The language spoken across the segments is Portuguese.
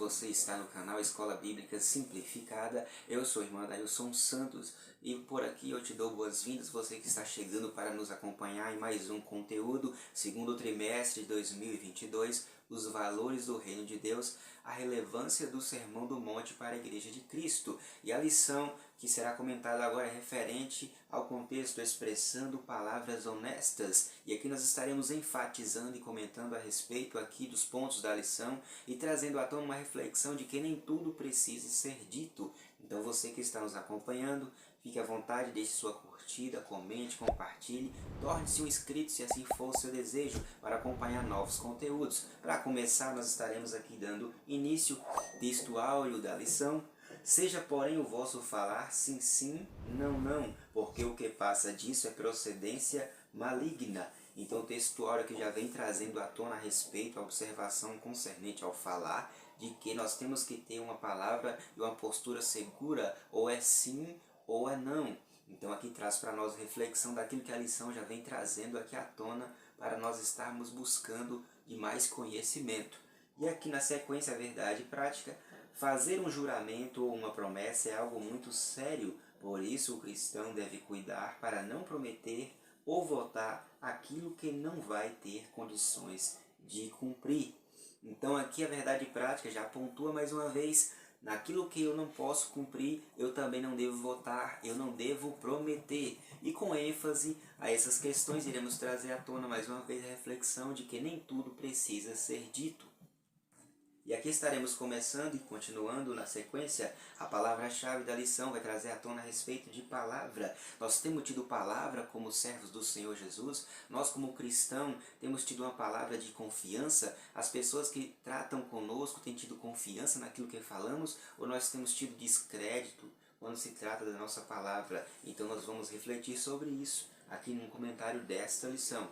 você está no canal Escola Bíblica Simplificada. Eu sou o irmão Adailson Santos e por aqui eu te dou boas-vindas, você que está chegando para nos acompanhar em mais um conteúdo, segundo trimestre de 2022, os valores do Reino de Deus, a relevância do Sermão do Monte para a Igreja de Cristo. E a lição que será comentada agora é referente ao contexto expressando palavras honestas. E aqui nós estaremos enfatizando e comentando a respeito aqui dos pontos da lição e trazendo à tona uma reflexão de que nem tudo precisa ser dito. Então você que está nos acompanhando, fique à vontade, deixe sua curtida, comente, compartilhe, torne-se um inscrito se assim for o seu desejo para acompanhar novos conteúdos. Para começar, nós estaremos aqui dando início texto áureo da lição. Seja, porém, o vosso falar sim, sim, não, não, porque o que passa disso é procedência maligna. Então, o texto áureo que já vem trazendo à tona a respeito, a observação concernente ao falar, de que nós temos que ter uma palavra e uma postura segura, ou é sim ou é não. Então, aqui traz para nós reflexão daquilo que a lição já vem trazendo aqui à tona, para nós estarmos buscando de mais conhecimento. E aqui na sequência, a verdade prática. Fazer um juramento ou uma promessa é algo muito sério, por isso o cristão deve cuidar para não prometer ou votar aquilo que não vai ter condições de cumprir. Então aqui a verdade prática já pontua mais uma vez, naquilo que eu não posso cumprir, eu também não devo votar, eu não devo prometer. E com ênfase a essas questões iremos trazer à tona mais uma vez a reflexão de que nem tudo precisa ser dito. E aqui estaremos começando e continuando na sequência. A palavra-chave da lição vai trazer à tona a respeito de palavra. Nós temos tido palavra como servos do Senhor Jesus. Nós como cristão temos tido uma palavra de confiança. As pessoas que tratam conosco têm tido confiança naquilo que falamos, ou nós temos tido descrédito quando se trata da nossa palavra. Então nós vamos refletir sobre isso aqui no comentário desta lição.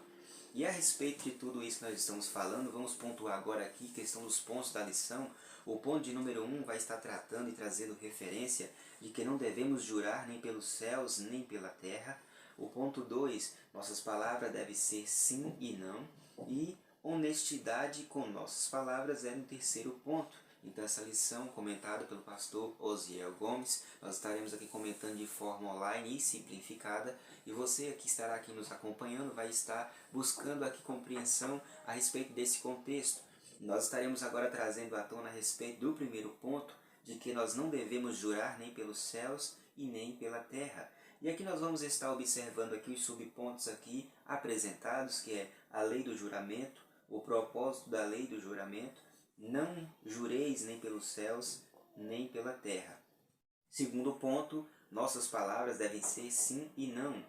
E a respeito de tudo isso que nós estamos falando, vamos pontuar agora aqui a questão dos pontos da lição. O ponto de número 1 vai estar tratando e trazendo referência de que não devemos jurar nem pelos céus, nem pela terra. O ponto 2, nossas palavras devem ser sim e não. E honestidade com nossas palavras é no terceiro ponto. Então essa lição, comentada pelo pastor Osiel Gomes, nós estaremos aqui comentando de forma online e simplificada, e você que estará aqui nos acompanhando vai estar buscando aqui compreensão a respeito desse contexto. Nós estaremos agora trazendo à tona a respeito do primeiro ponto, de que nós não devemos jurar nem pelos céus e nem pela terra. E aqui nós vamos estar observando aqui os subpontos aqui apresentados, que é a lei do juramento, o propósito da lei do juramento. Não jureis nem pelos céus, nem pela terra. Segundo ponto, nossas palavras devem ser sim e não.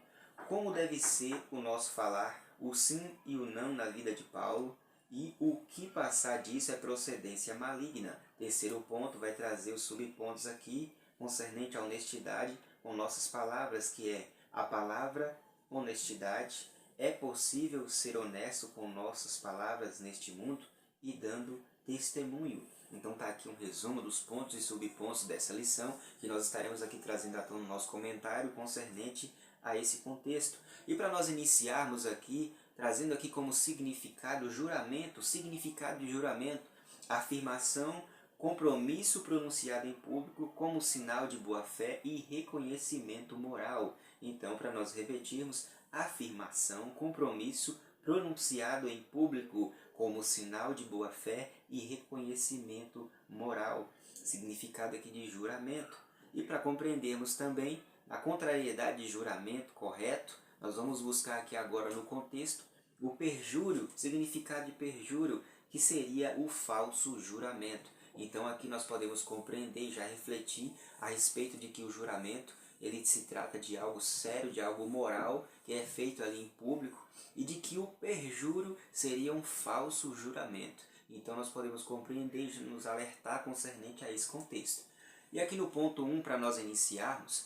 Como deve ser o nosso falar, o sim e o não na vida de Paulo, e o que passar disso é procedência maligna. Terceiro ponto vai trazer os subpontos aqui, concernente à honestidade com nossas palavras, que é a palavra honestidade. É possível ser honesto com nossas palavras neste mundo e dando testemunho. Então está aqui um resumo dos pontos e subpontos dessa lição, que nós estaremos aqui trazendo à tona no nosso comentário concernente a esse contexto. E para nós iniciarmos aqui, trazendo aqui como significado juramento, significado de juramento, afirmação, compromisso pronunciado em público como sinal de boa-fé e reconhecimento moral. Então, para nós repetirmos, afirmação, compromisso pronunciado em público como sinal de boa-fé e reconhecimento moral. Significado aqui de juramento. E para compreendermos também a contrariedade de juramento correto, nós vamos buscar aqui agora no contexto o perjúrio, significado de perjúrio, que seria o falso juramento. Então aqui nós podemos compreender e já refletir a respeito de que o juramento ele se trata de algo sério, de algo moral, que é feito ali em público, e de que o perjúrio seria um falso juramento. Então nós podemos compreender e nos alertar concernente a esse contexto. E aqui no ponto 1, para nós iniciarmos,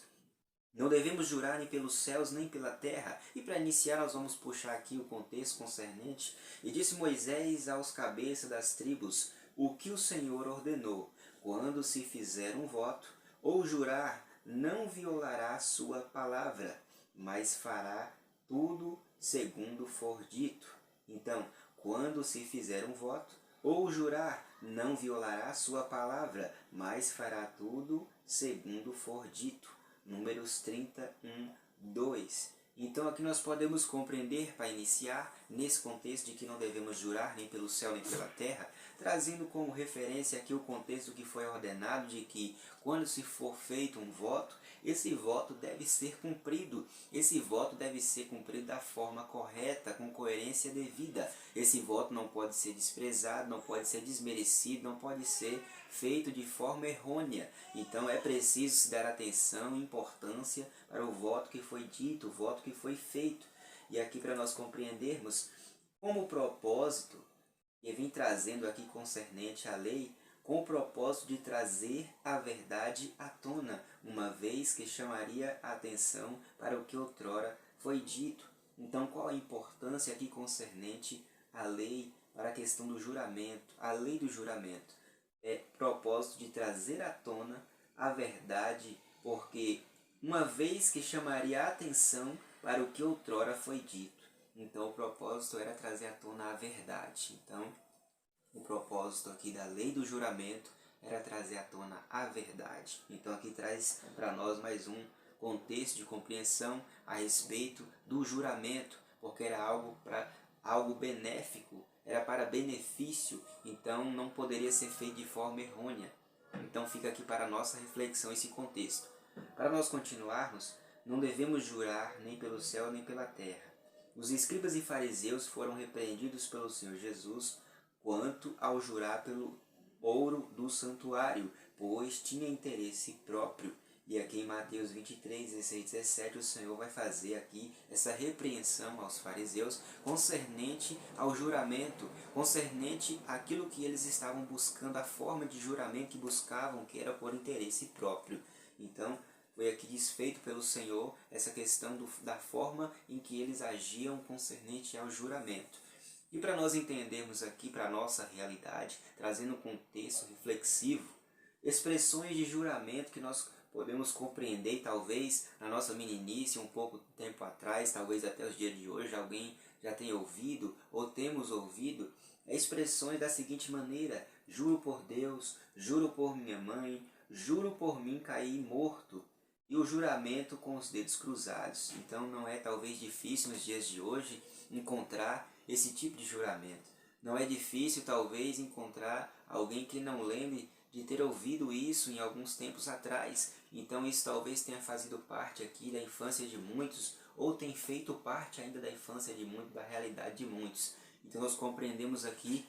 não devemos jurar nem pelos céus nem pela terra. E para iniciar nós vamos puxar aqui o contexto concernente. E disse Moisés aos cabeças das tribos o que o Senhor ordenou. Quando se fizer um voto ou jurar, não violará sua palavra, mas fará tudo segundo for dito. Então, quando se fizer um voto, Ou jurar, não violará sua palavra, mas fará tudo segundo for dito. Números 31, 2. Então aqui nós podemos compreender, para iniciar, nesse contexto de que não devemos jurar nem pelo céu nem pela terra, trazendo como referência aqui o contexto que foi ordenado de que quando se for feito um voto, esse voto deve ser cumprido. Esse voto deve ser cumprido da forma correta, com coerência devida. Esse voto não pode ser desprezado, não pode ser desmerecido, não pode ser feito de forma errônea. Então é preciso se dar atenção e importância para o voto que foi dito, o voto que foi feito. E aqui para nós compreendermos como o propósito que vem trazendo aqui concernente à lei, com o propósito de trazer a verdade à tona, uma vez que chamaria a atenção para o que outrora foi dito. Então, qual a importância aqui concernente à lei para a questão do juramento? A lei do juramento é propósito de trazer à tona a verdade, porque uma vez que chamaria a atenção para o que outrora foi dito. Então, o propósito era trazer à tona a verdade. Então, o propósito aqui da lei do juramento era trazer à tona a verdade. Então aqui traz para nós mais um contexto de compreensão a respeito do juramento, porque era algo benéfico, era para benefício, então não poderia ser feito de forma errônea. Então fica aqui para a nossa reflexão esse contexto. Para nós continuarmos, não devemos jurar nem pelo céu nem pela terra. Os escribas e fariseus foram repreendidos pelo Senhor Jesus quanto ao jurar pelo ouro do santuário, pois tinha interesse próprio. E aqui em Mateus 23, 16, 17, o Senhor vai fazer aqui essa repreensão aos fariseus concernente ao juramento, concernente àquilo que eles estavam buscando, a forma de juramento que buscavam, que era por interesse próprio. Então, foi aqui desfeito pelo Senhor essa questão da forma em que eles agiam concernente ao juramento. E para nós entendermos aqui para a nossa realidade, trazendo um contexto reflexivo, expressões de juramento que nós podemos compreender, e talvez na nossa meninice, um pouco tempo atrás, talvez até os dias de hoje, alguém já tenha ouvido ou temos ouvido, expressões da seguinte maneira: juro por Deus, juro por minha mãe, juro por mim cair morto. E o juramento com os dedos cruzados. Então não é talvez difícil nos dias de hoje encontrar esse tipo de juramento. Não é difícil talvez encontrar alguém que não lembre de ter ouvido isso em alguns tempos atrás. Então isso talvez tenha fazido parte aqui da infância de muitos, ou tem feito parte ainda da infância de muitos, da realidade de muitos. Então nós compreendemos aqui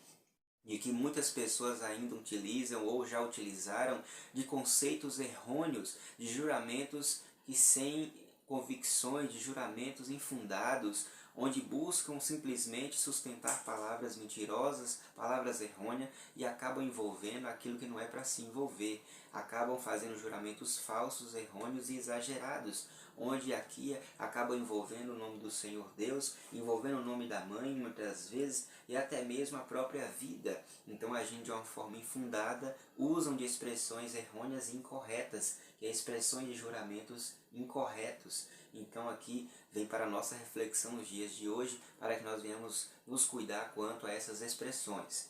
de que muitas pessoas ainda utilizam ou já utilizaram de conceitos errôneos, de juramentos que sem convicções, de juramentos infundados, onde buscam simplesmente sustentar palavras mentirosas, palavras errôneas e acabam envolvendo aquilo que não é para se envolver. Acabam fazendo juramentos falsos, errôneos e exagerados, onde aqui acaba envolvendo o nome do Senhor Deus, envolvendo o nome da mãe muitas vezes e até mesmo a própria vida. Então agindo de uma forma infundada, usam de expressões errôneas e incorretas, que é expressões de juramentos incorretos. Então aqui vem para a nossa reflexão nos dias de hoje, para que nós venhamos nos cuidar quanto a essas expressões.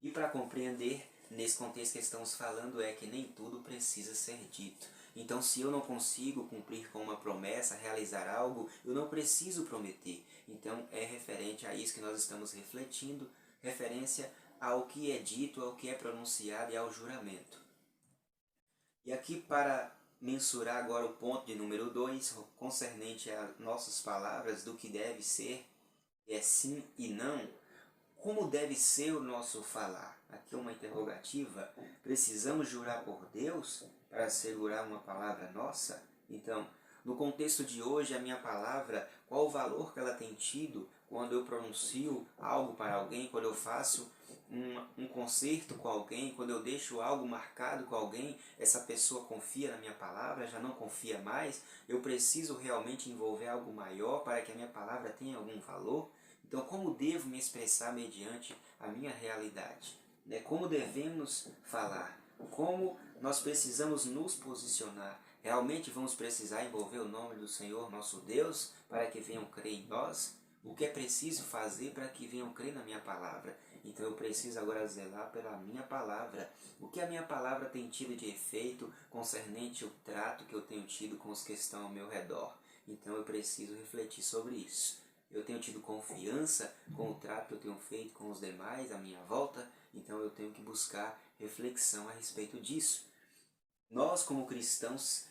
E para compreender, nesse contexto que estamos falando, é que nem tudo precisa ser dito. Então, se eu não consigo cumprir com uma promessa, realizar algo, eu não preciso prometer. Então, é referente a isso que nós estamos refletindo, referência ao que é dito, ao que é pronunciado e ao juramento. E aqui, para mensurar agora o ponto de número 2, concernente a nossas palavras, do que deve ser, é sim e não. Como deve ser o nosso falar? Aqui é uma interrogativa. Precisamos jurar por Deus para assegurar uma palavra nossa? Então, no contexto de hoje, a minha palavra, qual o valor que ela tem tido quando eu pronuncio algo para alguém, quando eu faço um concerto com alguém, quando eu deixo algo marcado com alguém, essa pessoa confia na minha palavra, já não confia mais? Eu preciso realmente envolver algo maior para que a minha palavra tenha algum valor? Então, como devo me expressar mediante a minha realidade? Como devemos falar? Como nós precisamos nos posicionar? Realmente vamos precisar envolver o nome do Senhor nosso Deus para que venham crer em nós? O que é preciso fazer para que venham crer na minha palavra? Então eu preciso agora zelar pela minha palavra. O que a minha palavra tem tido de efeito concernente ao trato que eu tenho tido com os que estão ao meu redor. Então eu preciso refletir sobre isso. Eu tenho tido confiança com o trato que eu tenho feito com os demais à minha volta, então eu tenho que buscar reflexão a respeito disso. Nós, como cristãos,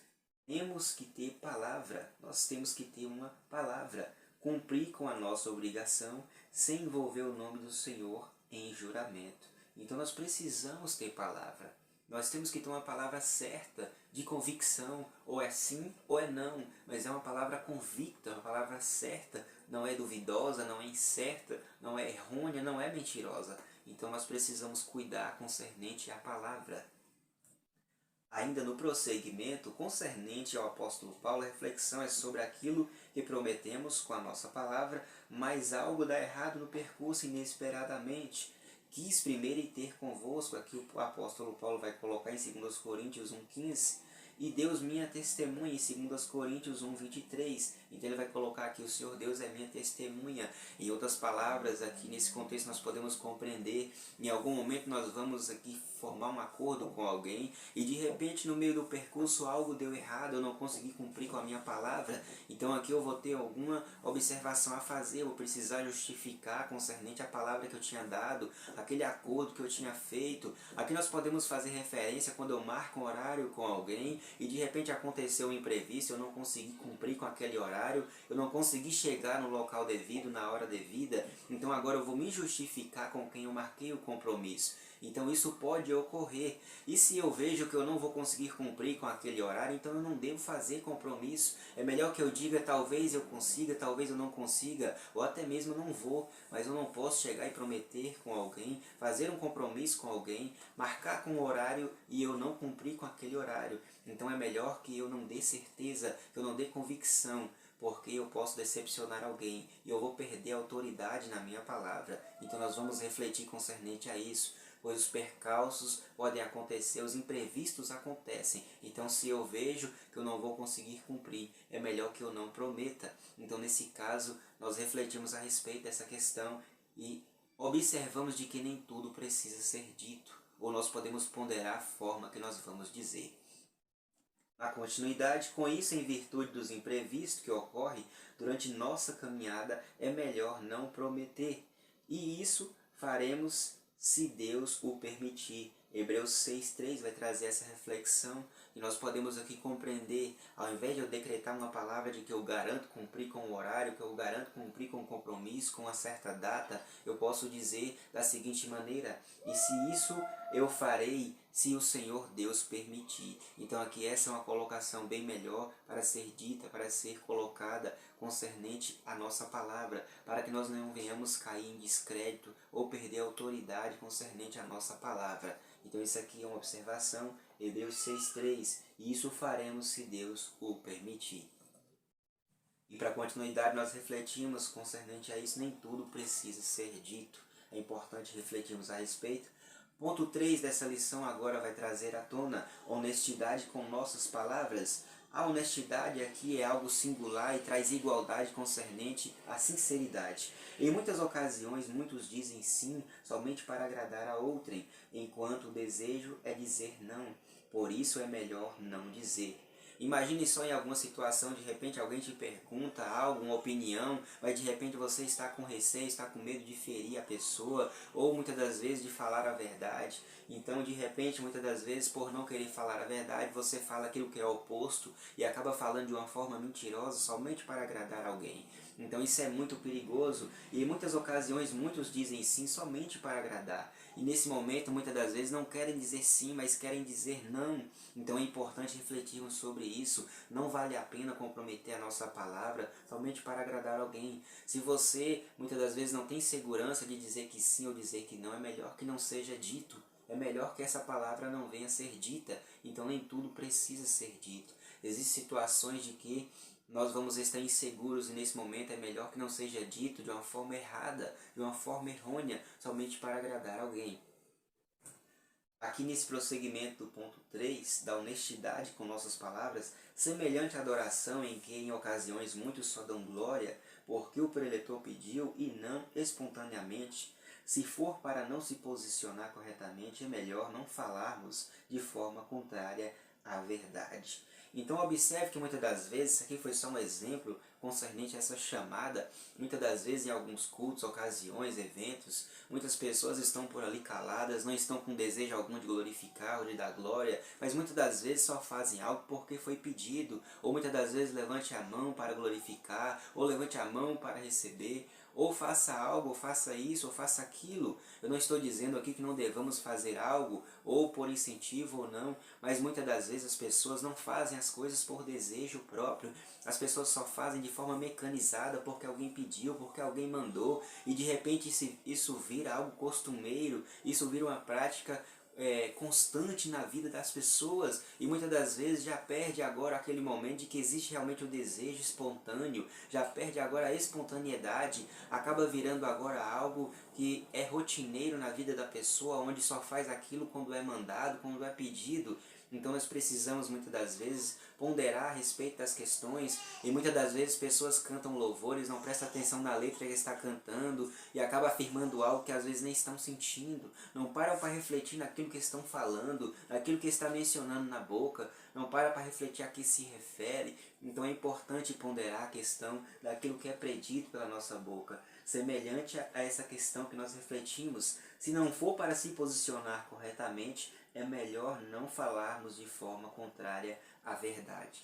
temos que ter palavra, nós temos que ter uma palavra, cumprir com a nossa obrigação sem envolver o nome do Senhor em juramento. Então nós precisamos ter palavra. Nós temos que ter uma palavra certa, de convicção, ou é sim ou é não, mas é uma palavra convicta, uma palavra certa, não é duvidosa, não é incerta, não é errônea, não é mentirosa. Então nós precisamos cuidar concernente à palavra. Ainda no prosseguimento, concernente ao apóstolo Paulo, a reflexão é sobre aquilo que prometemos com a nossa palavra, mas algo dá errado no percurso inesperadamente. Quis primeiro ir ter convosco, aqui o apóstolo Paulo vai colocar em 2 Coríntios 1,15, e Deus minha testemunha, em 2 Coríntios 1,23. Então ele vai colocar aqui, o Senhor Deus é minha testemunha. Em outras palavras, aqui nesse contexto nós podemos compreender, em algum momento nós vamos aqui formar um acordo com alguém, e de repente no meio do percurso algo deu errado, eu não consegui cumprir com a minha palavra, então aqui eu vou ter alguma observação a fazer, eu vou precisar justificar concernente à palavra que eu tinha dado, aquele acordo que eu tinha feito. Aqui nós podemos fazer referência quando eu marco um horário com alguém e de repente aconteceu um imprevisto, eu não consegui cumprir com aquele horário, eu não consegui chegar no local devido, na hora devida, então agora eu vou me justificar com quem eu marquei o compromisso. Então isso pode ocorrer. E se eu vejo que eu não vou conseguir cumprir com aquele horário, então eu não devo fazer compromisso. É melhor que eu diga, talvez eu consiga, talvez eu não consiga, ou até mesmo não vou. Mas eu não posso chegar e prometer com alguém, fazer um compromisso com alguém, marcar com um horário e eu não cumprir com aquele horário. Então é melhor que eu não dê certeza, que eu não dê convicção, porque eu posso decepcionar alguém e eu vou perder a autoridade na minha palavra. Então nós vamos refletir concernente a isso, pois os percalços podem acontecer, os imprevistos acontecem. Então se eu vejo que eu não vou conseguir cumprir, é melhor que eu não prometa. Então nesse caso, nós refletimos a respeito dessa questão e observamos de que nem tudo precisa ser dito, ou nós podemos ponderar a forma que nós vamos dizer. Na continuidade, com isso, em virtude dos imprevistos que ocorrem durante nossa caminhada, é melhor não prometer. E isso faremos se Deus o permitir. Hebreus 6,3 vai trazer essa reflexão e nós podemos aqui compreender, ao invés de eu decretar uma palavra de que eu garanto cumprir com o horário, que eu garanto cumprir com o compromisso, com uma certa data, eu posso dizer da seguinte maneira: e se isso eu farei, se o Senhor Deus permitir. Então aqui essa é uma colocação bem melhor para ser dita, para ser colocada concernente à nossa palavra, para que nós não venhamos cair em descrédito ou perder a autoridade concernente à nossa palavra. Então isso aqui é uma observação, Hebreus 6,3, e isso faremos se Deus o permitir. E para continuidade nós refletimos concernente a isso, nem tudo precisa ser dito. É importante refletirmos a respeito. Ponto 3 dessa lição agora vai trazer à tona honestidade com nossas palavras. A honestidade aqui é algo singular e traz igualdade concernente à sinceridade. Em muitas ocasiões, muitos dizem sim somente para agradar a outrem, enquanto o desejo é dizer não. Por isso é melhor não dizer. Imagine só em alguma situação, de repente alguém te pergunta algo, uma opinião, mas de repente você está com receio, está com medo de ferir a pessoa, ou muitas das vezes de falar a verdade. Então, de repente, muitas das vezes, por não querer falar a verdade, você fala aquilo que é oposto e acaba falando de uma forma mentirosa somente para agradar alguém. Então isso é muito perigoso e em muitas ocasiões muitos dizem sim somente para agradar. E nesse momento, muitas das vezes, não querem dizer sim, mas querem dizer não. Então é importante refletirmos sobre isso. Não vale a pena comprometer a nossa palavra somente para agradar alguém. Se você, muitas das vezes, não tem segurança de dizer que sim ou dizer que não, é melhor que não seja dito. É melhor que essa palavra não venha a ser dita. Então nem tudo precisa ser dito. Existem situações de que nós vamos estar inseguros e nesse momento é melhor que não seja dito de uma forma errada, de uma forma errônea, somente para agradar alguém. Aqui nesse prosseguimento do ponto 3, da honestidade com nossas palavras, semelhante à adoração em que em ocasiões muitos só dão glória, porque o preletor pediu e não espontaneamente, Se for para não se posicionar corretamente, é melhor não falarmos de forma contrária à verdade. Então observe que muitas das vezes, isso aqui foi só um exemplo concernente a essa chamada, muitas das vezes em alguns cultos, ocasiões, eventos, muitas pessoas estão por ali caladas, não estão com desejo algum de glorificar ou de dar glória, mas muitas das vezes só fazem algo porque foi pedido, ou muitas das vezes levante a mão para glorificar, ou levante a mão para receber, ou faça algo, ou faça isso, ou faça aquilo. Eu não estou dizendo aqui que não devamos fazer algo, ou por incentivo ou não, mas muitas das vezes as pessoas não fazem as coisas por desejo próprio. As pessoas só fazem de forma mecanizada porque alguém pediu, porque alguém mandou, e de repente isso vira algo costumeiro, isso vira uma prática constante na vida das pessoas, e muitas das vezes já perde agora aquele momento de que existe realmente o desejo espontâneo, já perde agora a espontaneidade, acaba virando agora algo que é rotineiro na vida da pessoa, onde só faz aquilo quando é mandado, quando é pedido. Então nós precisamos muitas das vezes ponderar a respeito das questões, e muitas das vezes pessoas cantam louvores, não prestam atenção na letra que está cantando e acaba afirmando algo que às vezes nem estão sentindo, não param para refletir naquilo que estão falando, naquilo que está mencionando na boca, não param para refletir a que se refere. Então é importante ponderar a questão daquilo que é predito pela nossa boca, semelhante a essa questão que nós refletimos. Se não for para se posicionar corretamente, é melhor não falarmos de forma contrária à verdade.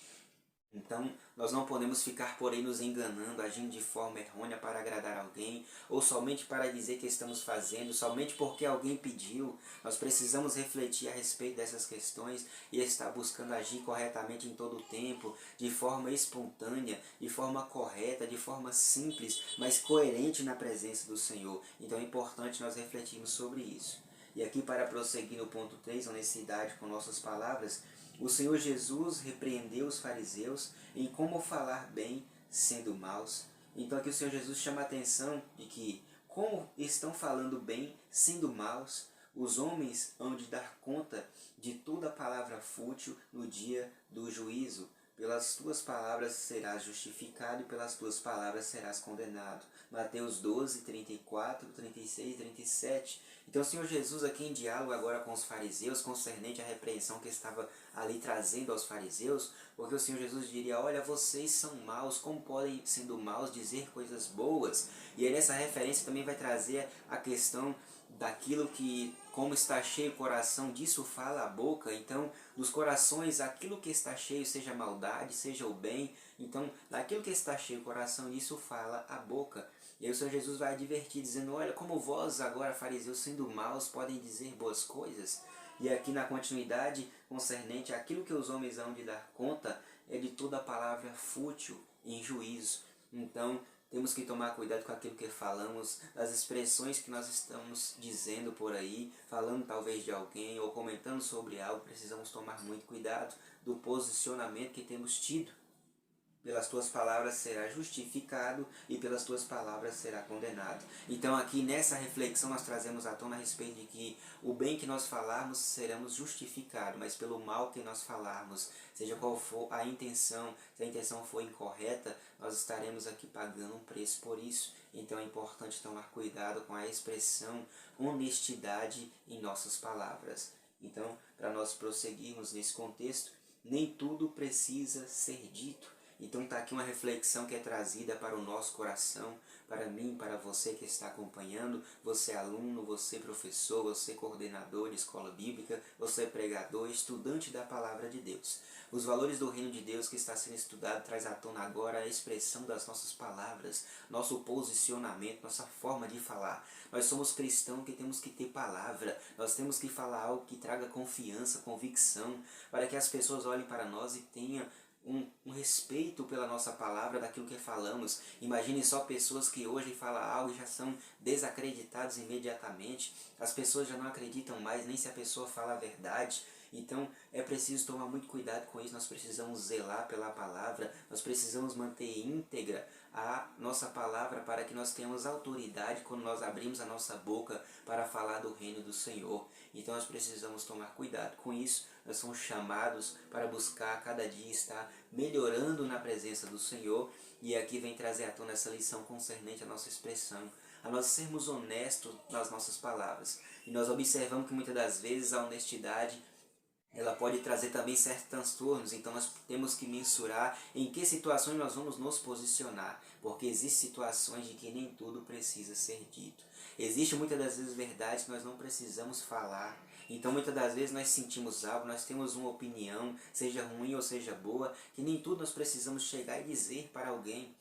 Então, nós não podemos ficar por aí nos enganando, agindo de forma errônea para agradar alguém, ou somente para dizer que estamos fazendo, somente porque alguém pediu. Nós precisamos refletir a respeito dessas questões e estar buscando agir corretamente em todo o tempo, de forma espontânea, de forma correta, de forma simples, mas coerente na presença do Senhor. Então é importante nós refletirmos sobre isso. E aqui, para prosseguir no ponto 3, honestidade com nossas palavras, o Senhor Jesus repreendeu os fariseus em como falar bem sendo maus. Então aqui o Senhor Jesus chama a atenção de que, como estão falando bem sendo maus, os homens hão de dar conta de toda palavra fútil no dia do juízo. Pelas tuas palavras serás justificado e pelas tuas palavras serás condenado. Mateus 12, 34, 36 e 37. Então o Senhor Jesus aqui em diálogo agora com os fariseus, concernente à repreensão que estava ali trazendo aos fariseus, porque o Senhor Jesus diria: olha, vocês são maus, como podem, sendo maus, dizer coisas boas? E aí nessa referência também vai trazer a questão daquilo que, como está cheio o coração, disso fala a boca. Então, dos corações, aquilo que está cheio, seja a maldade, seja o bem, então, daquilo que está cheio o coração, disso fala a boca. E aí o Senhor Jesus vai advertir, dizendo: olha, como vós agora, fariseus, sendo maus, podem dizer boas coisas. E aqui na continuidade, concernente àquilo que os homens hão de dar conta, é de toda palavra fútil em juízo. Então, temos que tomar cuidado com aquilo que falamos, das expressões que nós estamos dizendo por aí, falando talvez de alguém ou comentando sobre algo. Precisamos tomar muito cuidado do posicionamento que temos tido. Pelas tuas palavras será justificado e pelas tuas palavras será condenado. Então aqui nessa reflexão nós trazemos à tona a respeito de que o bem que nós falarmos seremos justificados, mas pelo mal que nós falarmos, seja qual for a intenção, se a intenção for incorreta, nós estaremos aqui pagando um preço por isso. Então é importante tomar cuidado com a expressão honestidade em nossas palavras. Então, para nós prosseguirmos nesse contexto, nem tudo precisa ser dito. Então está aqui uma reflexão que é trazida para o nosso coração, para mim, para você que está acompanhando, você aluno, você professor, você coordenador de escola bíblica, você pregador, estudante da palavra de Deus. Os valores do reino de Deus que está sendo estudado traz à tona agora a expressão das nossas palavras, nosso posicionamento, nossa forma de falar. Nós somos cristãos que temos que ter palavra, nós temos que falar algo que traga confiança, convicção, para que as pessoas olhem para nós e tenham um respeito pela nossa palavra, daquilo que falamos. Imagine só pessoas que hoje falam algo e já são desacreditados imediatamente. As pessoas já não acreditam mais nem se a pessoa fala a verdade. Então é preciso tomar muito cuidado com isso, nós precisamos zelar pela palavra, nós precisamos manter íntegra a nossa palavra para que nós tenhamos autoridade quando nós abrimos a nossa boca para falar do reino do Senhor. Então nós precisamos tomar cuidado com isso, nós somos chamados para buscar a cada dia estar melhorando na presença do Senhor, e aqui vem trazer à tona essa lição concernente à nossa expressão, a nós sermos honestos nas nossas palavras. E nós observamos que muitas das vezes a honestidade ela pode trazer também certos transtornos, então nós temos que mensurar em que situações nós vamos nos posicionar, porque existem situações de que nem tudo precisa ser dito. Existe muitas das vezes verdades que nós não precisamos falar, então muitas das vezes nós sentimos algo, nós temos uma opinião, seja ruim ou seja boa, que nem tudo nós precisamos chegar e dizer para alguém.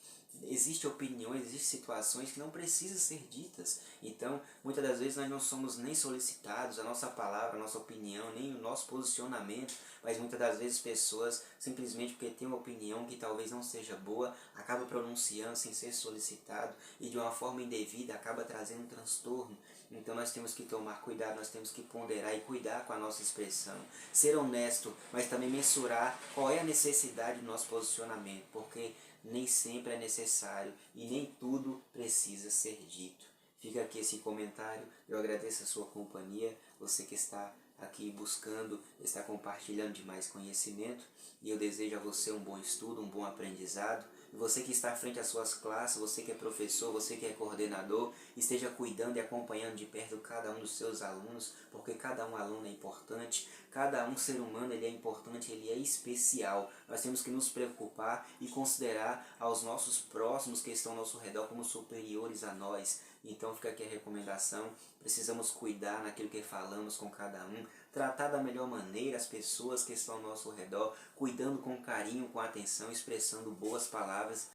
Existem opiniões, existem situações que não precisam ser ditas. Então, muitas das vezes nós não somos nem solicitados, a nossa palavra, a nossa opinião, nem o nosso posicionamento, mas muitas das vezes pessoas, simplesmente porque têm uma opinião que talvez não seja boa, acaba pronunciando sem ser solicitado e de uma forma indevida acaba trazendo um transtorno. Então nós temos que tomar cuidado, nós temos que ponderar e cuidar com a nossa expressão. Ser honesto, mas também mensurar qual é a necessidade do nosso posicionamento, porque nem sempre é necessário e nem tudo precisa ser dito. Fica aqui esse comentário, eu agradeço a sua companhia, você que está aqui buscando, está compartilhando de mais conhecimento, e eu desejo a você um bom estudo, um bom aprendizado. E você que está à frente às suas classes, você que é professor, você que é coordenador, esteja cuidando e acompanhando de perto cada um dos seus alunos, porque cada um aluno é importante, cada um ser humano ele é importante, ele é especial. Nós temos que nos preocupar e considerar aos nossos próximos que estão ao nosso redor como superiores a nós. Então fica aqui a recomendação, precisamos cuidar naquilo que falamos com cada um, tratar da melhor maneira as pessoas que estão ao nosso redor, cuidando com carinho, com atenção, expressando boas palavras